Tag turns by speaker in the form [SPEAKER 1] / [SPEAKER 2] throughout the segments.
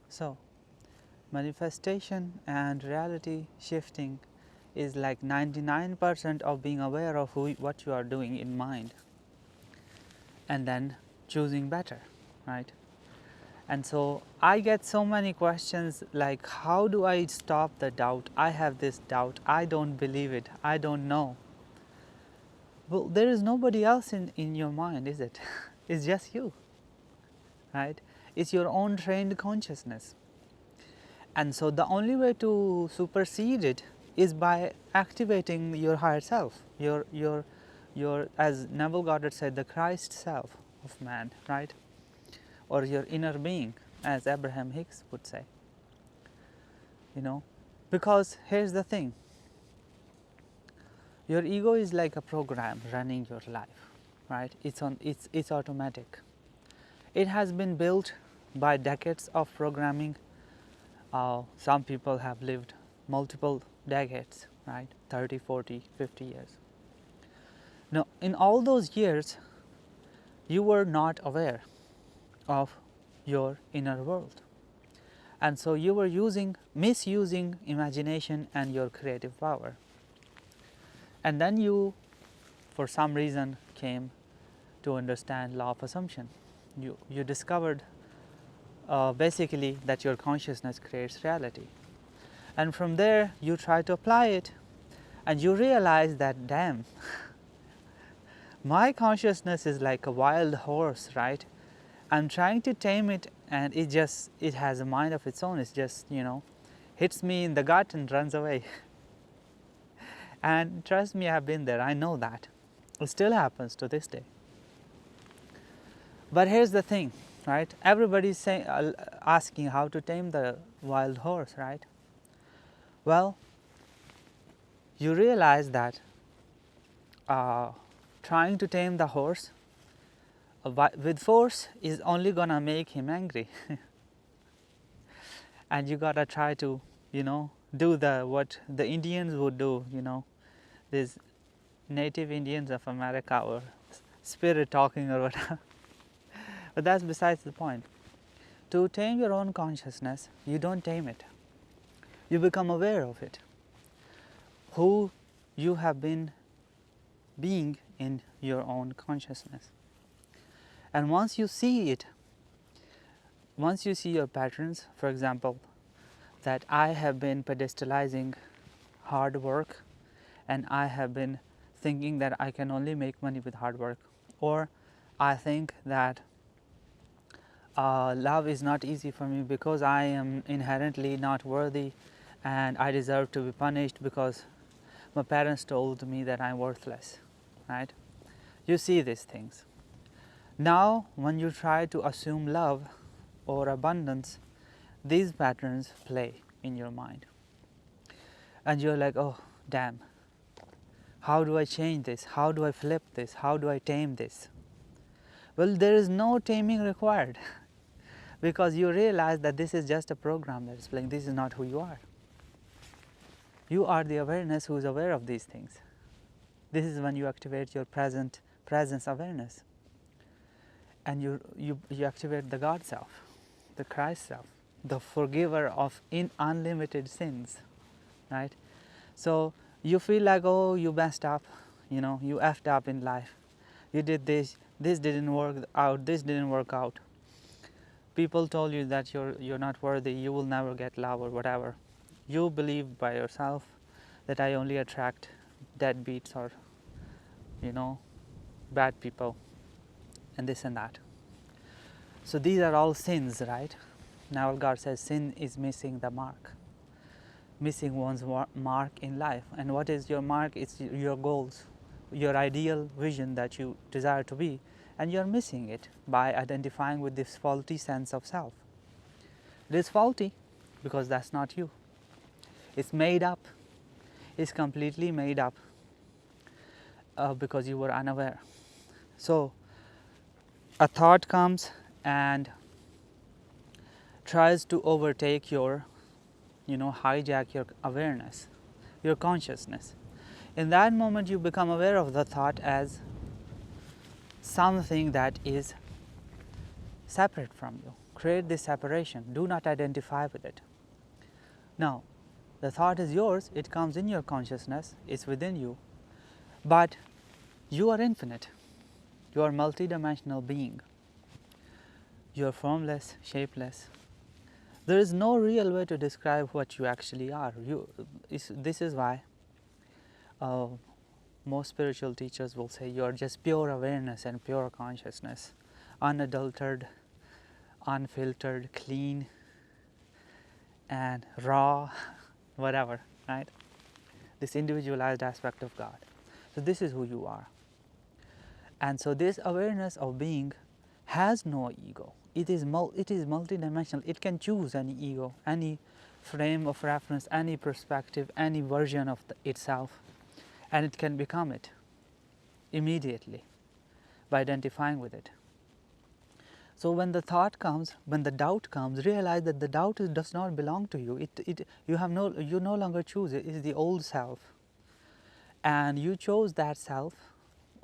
[SPEAKER 1] So manifestation and reality shifting is like 99% of being aware of what you are doing in mind, and then choosing better, right? And so I get so many questions like, how do I stop the doubt? I have this doubt, I don't believe it, I don't know. Well, there is nobody else in your mind, is it? It's just you, right? It's your own trained consciousness. And so the only way to supersede it is by activating your higher self, your, as Neville Goddard said, the Christ self of man, right? Or your inner being, as Abraham Hicks would say. You know, because here's the thing, your ego is like a program running your life, right? It's automatic. It has been built by decades of programming. Some people have lived multiple decades, right? 30, 40, 50 years. Now, in all those years, you were not aware of your inner world. And so you were misusing imagination and your creative power. And then you, for some reason, came to understand law of assumption. You discovered basically that your consciousness creates reality. And from there, you try to apply it, and you realize that, damn, my consciousness is like a wild horse, right? I'm trying to tame it, and it has a mind of its own. It's just, hits me in the gut and runs away. And trust me, I've been there, I know that. It still happens to this day. But here's the thing, right? Everybody's asking how to tame the wild horse, right? Well, you realize that trying to tame the horse with force is only gonna make him angry. And you gotta try to, do what the Indians would do, these native Indians of America, or spirit talking or whatever. But that's besides the point. To tame your own consciousness, you don't tame it. You become aware of it. Who you have been being in your own consciousness. And once you see it, once you see your patterns, for example, that I have been pedestalizing hard work, and I have been thinking that I can only make money with hard work, or I think that love is not easy for me because I am inherently not worthy and I deserve to be punished because my parents told me that I'm worthless, right? You see these things. Now, when you try to assume love or abundance, these patterns play in your mind. And you're like, oh, damn, how do I change this? How do I flip this? How do I tame this? Well, there is no taming required because you realize that this is just a program that is playing. This is not who you are. You are the awareness who is aware of these things. This is when you activate your presence awareness. And you activate the God self, the Christ self, the forgiver of unlimited sins, right? So you feel like, oh, you messed up, you effed up in life. You did this didn't work out, this didn't work out. People told you that you're not worthy, you will never get love or whatever. You believe by yourself that I only attract deadbeats or, bad people, and this and that. So these are all sins, right? Now God says sin is missing the mark, missing one's mark in life. And what is your mark? It's your goals, your ideal vision that you desire to be, and you're missing it by identifying with this faulty sense of self. It is faulty because that's not you. It's made up. It's completely made up because you were unaware. So a thought comes and tries to overtake your, hijack your awareness, your consciousness. In that moment, you become aware of the thought as something that is separate from you, create this separation. Do not identify with it. Now, the thought is yours, it comes in your consciousness, it's within you, but you are infinite. You are multidimensional being. You are formless, shapeless. There is no real way to describe what you actually are. This is why most spiritual teachers will say you are just pure awareness and pure consciousness, unadulterated, unfiltered, clean, and raw, whatever, right? This individualized aspect of God. So this is who you are. And so this awareness of being has no ego. It is multidimensional. It can choose any ego, any frame of reference, any perspective, any version of itself, and it can become it immediately by identifying with it. So when the thought comes, when the doubt comes, realize that the doubt does not belong to you. You no longer choose it. It is the old self, and you chose that self.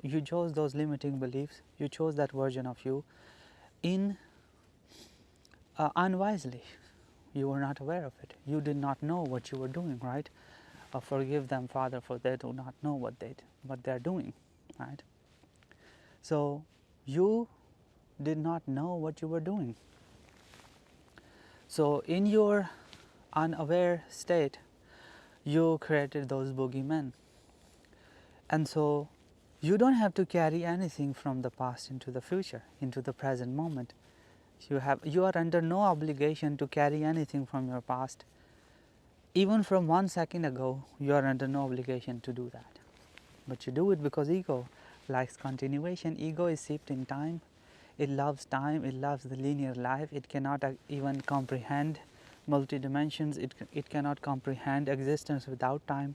[SPEAKER 1] You chose those limiting beliefs. You chose that version of you unwisely. You were not aware of it. You did not know what you were doing, right? Forgive them, Father, for they do not know what they are doing, right? So you did not know what you were doing. So in your unaware state, you created those boogeymen. And so you don't have to carry anything from the past into the future, into the present moment. You are under no obligation to carry anything from your past. Even from 1 second ago, you are under no obligation to do that. But you do it because ego likes continuation. Ego is steeped in time. It loves time. It loves the linear life. It cannot even comprehend multi-dimensions. It cannot comprehend existence without time.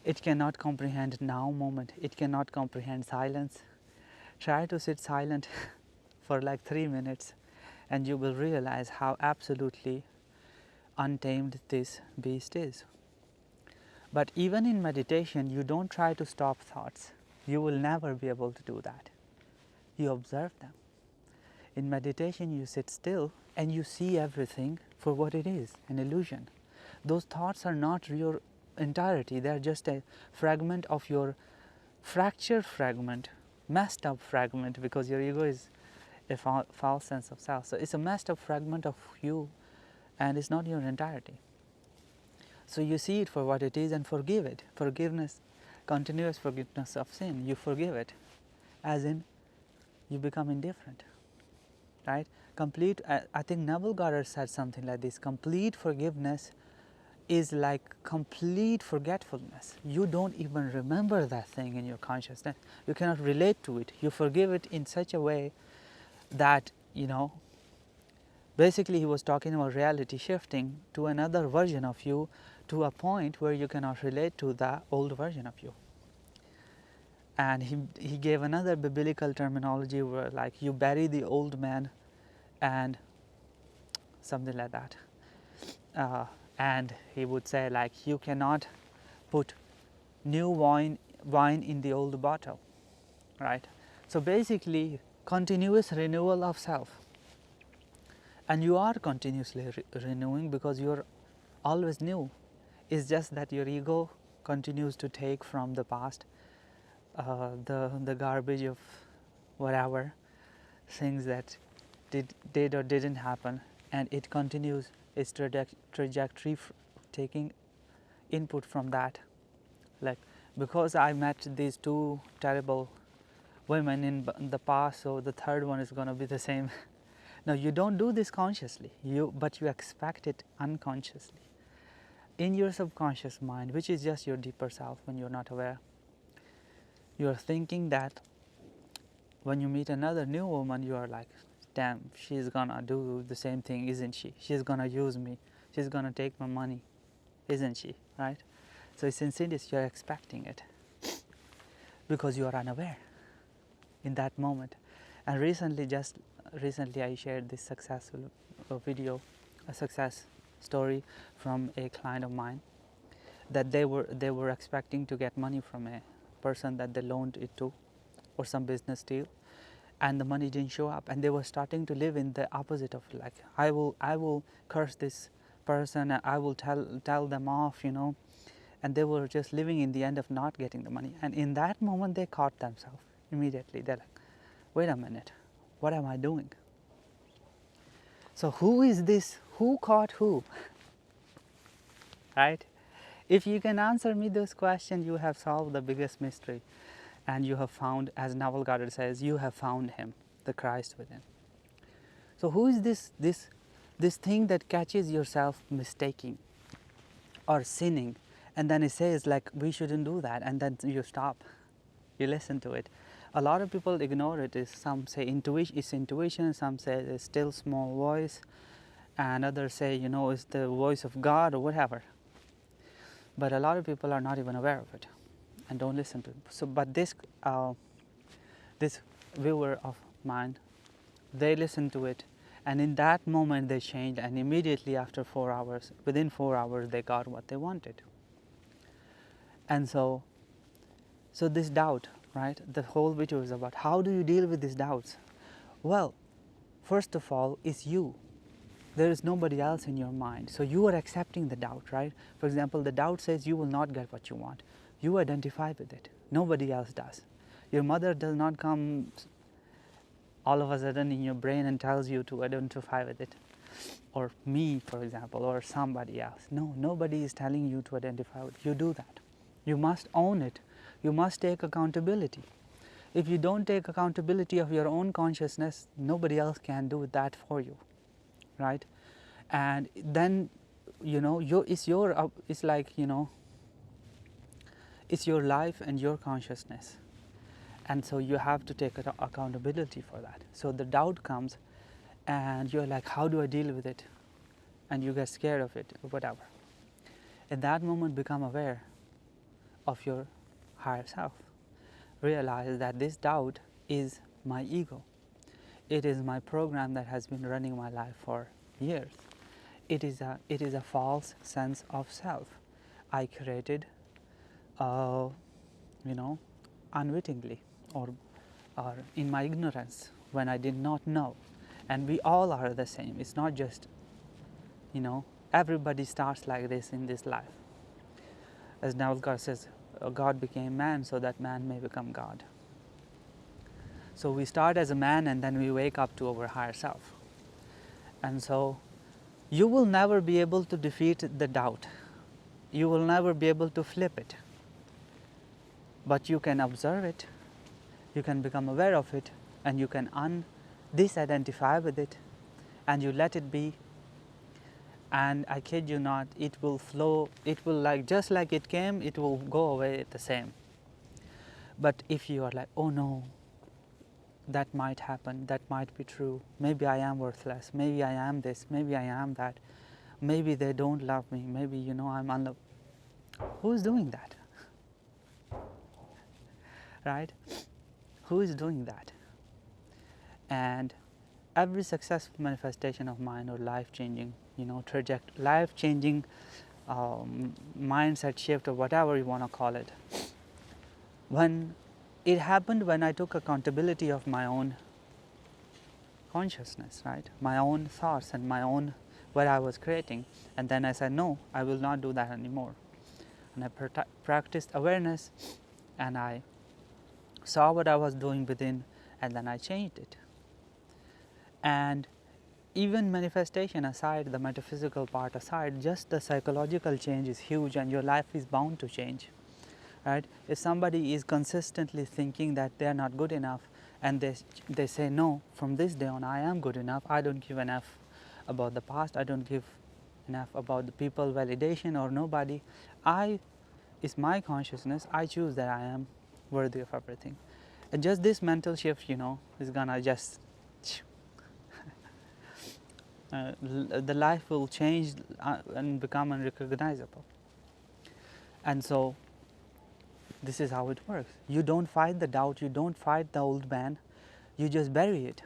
[SPEAKER 1] It cannot comprehend now moment. It cannot comprehend silence. Try to sit silent for like 3 minutes and you will realize how absolutely untamed this beast is. But even in meditation, you don't try to stop thoughts. You will never be able to do that. You observe them. In meditation, you sit still and you see everything for what it is, an illusion. Those thoughts are not your entirety. They are just a fragment of your fractured fragment, messed up fragment, because your ego is a false sense of self. So it's a messed up fragment of you, and it's not your entirety. So you see it for what it is and forgive it. Forgiveness, continuous forgiveness of sin. You forgive it, as in you become indifferent, right? Complete. I think Neville Goddard said something like this: complete forgiveness is like complete forgetfulness. You don't even remember that thing in your consciousness. You cannot relate to it. You forgive it in such a way that, basically he was talking about reality shifting to another version of you, to a point where you cannot relate to the old version of you. And he gave another biblical terminology where, like, you bury the old man and something like that. And he would say, like, you cannot put new wine in the old bottle, right? So basically, continuous renewal of self. And you are continuously renewing because you are always new. It's just that your ego continues to take from the past the garbage of whatever things that did or didn't happen, and it continues its trajectory taking input from that. Like, because I met these two terrible women in the past, so the third one is going to be the same. Now, you don't do this consciously, but you expect it unconsciously. In your subconscious mind, which is just your deeper self when you're not aware, you're thinking that when you meet another new woman, you are like, damn, she's gonna do the same thing, isn't she? She's gonna use me. She's gonna take my money, isn't she? Right? So it's insidious, you're expecting it because you are unaware in that moment. And recently I shared this successful video, a success story from a client of mine, that they were expecting to get money from a person that they loaned it to, or some business deal, and the money didn't show up, and they were starting to live in the opposite of, like, I will curse this person, and I will tell them off, and they were just living in the end of not getting the money. And in that moment they caught themselves immediately. They're like, wait a minute, what am I doing? So who is this? Who caught who? Right? If you can answer me this question, you have solved the biggest mystery, and you have found, as Neville Goddard says, you have found him, the Christ within. So who is this thing that catches yourself mistaking or sinning, and then it says, like, we shouldn't do that, and then you stop, you listen to it. A lot of people ignore it. Some say it's intuition, some say it's still small voice, and others say, it's the voice of God or whatever. But a lot of people are not even aware of it and don't listen to it. So, but this viewer of mine, they listened to it, and in that moment they changed, and immediately after 4 hours, within 4 hours, they got what they wanted. And so this doubt, right? The whole video is about how do you deal with these doubts? Well, first of all, it's you. There is nobody else in your mind. So you are accepting the doubt, right? For example, the doubt says you will not get what you want. You identify with it. Nobody else does. Your mother does not come all of a sudden in your brain and tells you to identify with it. Or me, for example, or somebody else. No, nobody is telling you to identify with it. You do that. You must own it. You must take accountability. If you don't take accountability of your own consciousness, nobody else can do that for you, right? And then, it's like, it's your life and your consciousness. And so you have to take accountability for that. So the doubt comes, and you're like, how do I deal with it? And you get scared of it, or whatever. In that moment, become aware of your higher self. Realize that this doubt is my ego. It is my program that has been running my life for years. It is a false sense of self I created, unwittingly, or in my ignorance, when I did not know. And we all are the same. It's not just, everybody starts like this in this life. As Neville Goddard says, God became man so that man may become God. So we start as a man, and then we wake up to our higher self. And so you will never be able to defeat the doubt. You will never be able to flip it. But you can observe it, you can become aware of it, and you can disidentify with it, and you let it be. And I kid you not, it will flow, it will, just like it came, it will go away the same. But if you are like, oh no, that might happen, that might be true, maybe I am worthless, maybe I am this, maybe I am that, maybe they don't love me, maybe I'm unloved. Who is doing that? Right? Who is doing that? And every successful manifestation of mine, or life-changing, life-changing mindset shift, or whatever you want to call it, when it happened, when I took accountability of my own consciousness, right? My own thoughts and my own, what I was creating. And then I said, no, I will not do that anymore. And I practiced awareness, and I saw what I was doing within, and then I changed it. And even manifestation aside, the metaphysical part aside, just the psychological change is huge, and your life is bound to change, right? If somebody is consistently thinking that they are not good enough, and they say, no, from this day on I am good enough, I don't give enough about the past, I don't give enough about the people validation or nobody, it's my consciousness, I choose that I am worthy of everything. And just this mental shift, is gonna just the life will change and become unrecognizable. And so this is how it works. You don't fight the doubt, you don't fight the old man, you just bury it.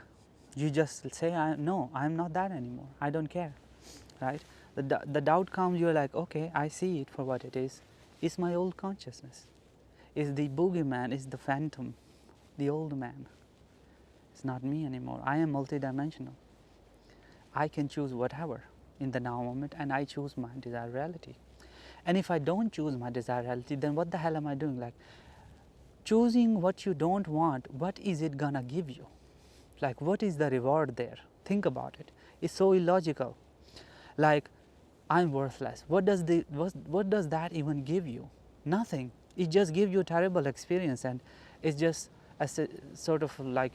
[SPEAKER 1] You just say, no, I'm not that anymore, I don't care, right? The doubt comes, you're like, okay, I see it for what it is. It's my old consciousness. It's the boogeyman, it's the phantom, the old man. It's not me anymore. I am multidimensional. I can choose whatever in the now moment, and I choose my desired reality. And if I don't choose my desired reality, then what the hell am I doing? Like, choosing what you don't want, what is it gonna give you? Like, what is the reward there? Think about it. It's so illogical. Like, I'm worthless. What does that even give you? Nothing. It just gives you a terrible experience, and it's just a sort of like,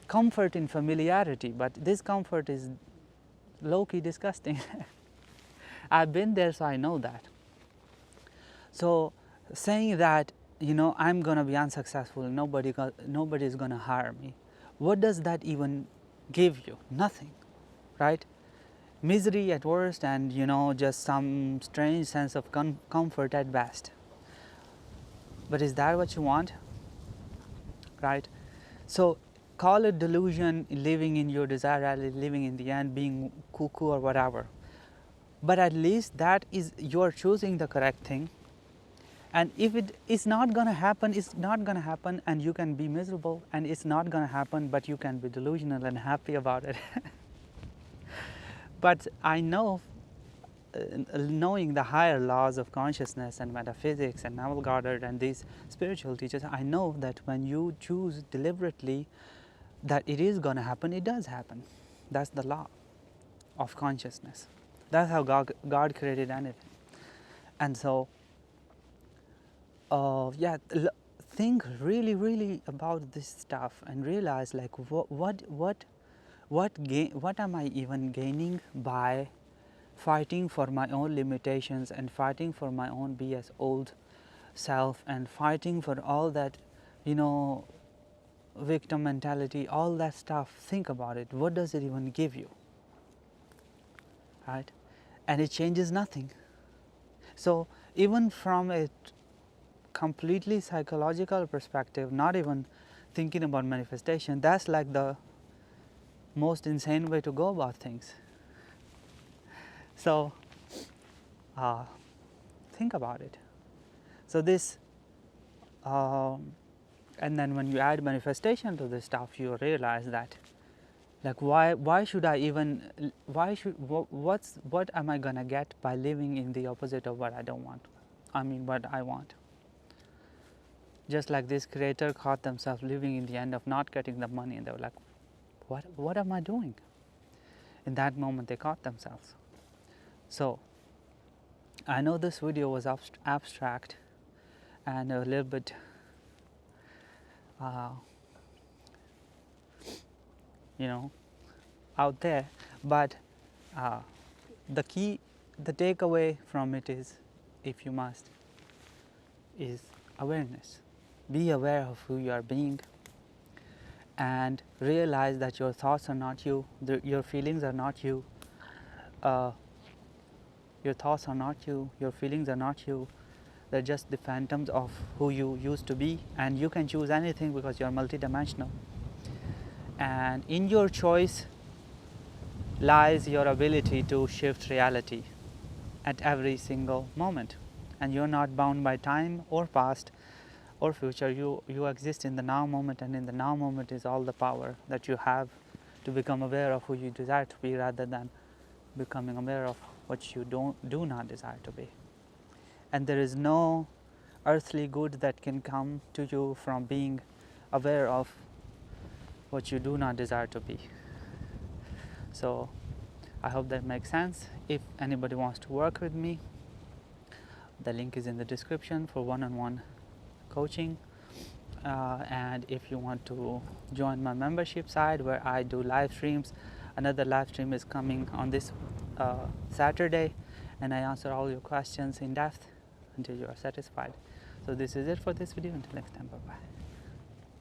[SPEAKER 1] comfort in familiarity. But this comfort is low-key disgusting. I've been there, so I know that. So saying that, I'm gonna be unsuccessful, nobody's gonna hire me, what does that even give you? Nothing, right? Misery at worst, and just some strange sense of comfort at best. But is that what you want? Right? So call it delusion, living in your desired reality, living in the end, being cuckoo or whatever. But at least that is, you're choosing the correct thing. And if it is not going to happen, it's not going to happen, and you can be miserable, and it's not going to happen, but you can be delusional and happy about it. But I know, knowing the higher laws of consciousness and metaphysics and Neville Goddard and these spiritual teachers, I know that when you choose deliberately that it is going to happen, it does happen. That's the law of consciousness. That's how God created anything. And so, think really about this stuff and realize, like, what am I even gaining by fighting for my own limitations and fighting for my own BS old self and fighting for all that, victim mentality, all that stuff. Think about it. What does it even give you? Right? And it changes nothing. So even from a completely psychological perspective, not even thinking about manifestation, that's like the most insane way to go about things. So think about it. So this and then when you add manifestation to this stuff, you realize that, like, why should I even, what am I gonna get by living in the opposite of what I don't want? What I want. Just like this creator caught themselves living in the end of not getting the money, and they were like, what am I doing? In that moment they caught themselves. So I know this video was abstract and a little bit out there, but the takeaway from it is, if you must, is awareness. Be aware of who you are being, and realize that your thoughts are not you, your feelings are not you, your thoughts are not you, your feelings are not you. They're just the phantoms of who you used to be, and you can choose anything because you're multidimensional. And in your choice lies your ability to shift reality at every single moment. And you're not bound by time or past or future. You exist in the now moment, and in the now moment is all the power that you have to become aware of who you desire to be, rather than becoming aware of what you do not desire to be. And there is no earthly good that can come to you from being aware of what you do not desire to be. So I hope that makes sense. If anybody wants to work with me, the link is in the description for one-on-one coaching. And if you want to join my membership side where I do live streams, another live stream is coming on this Saturday, and I answer all your questions in depth until you are satisfied. So this is it for this video. Until next time, bye bye.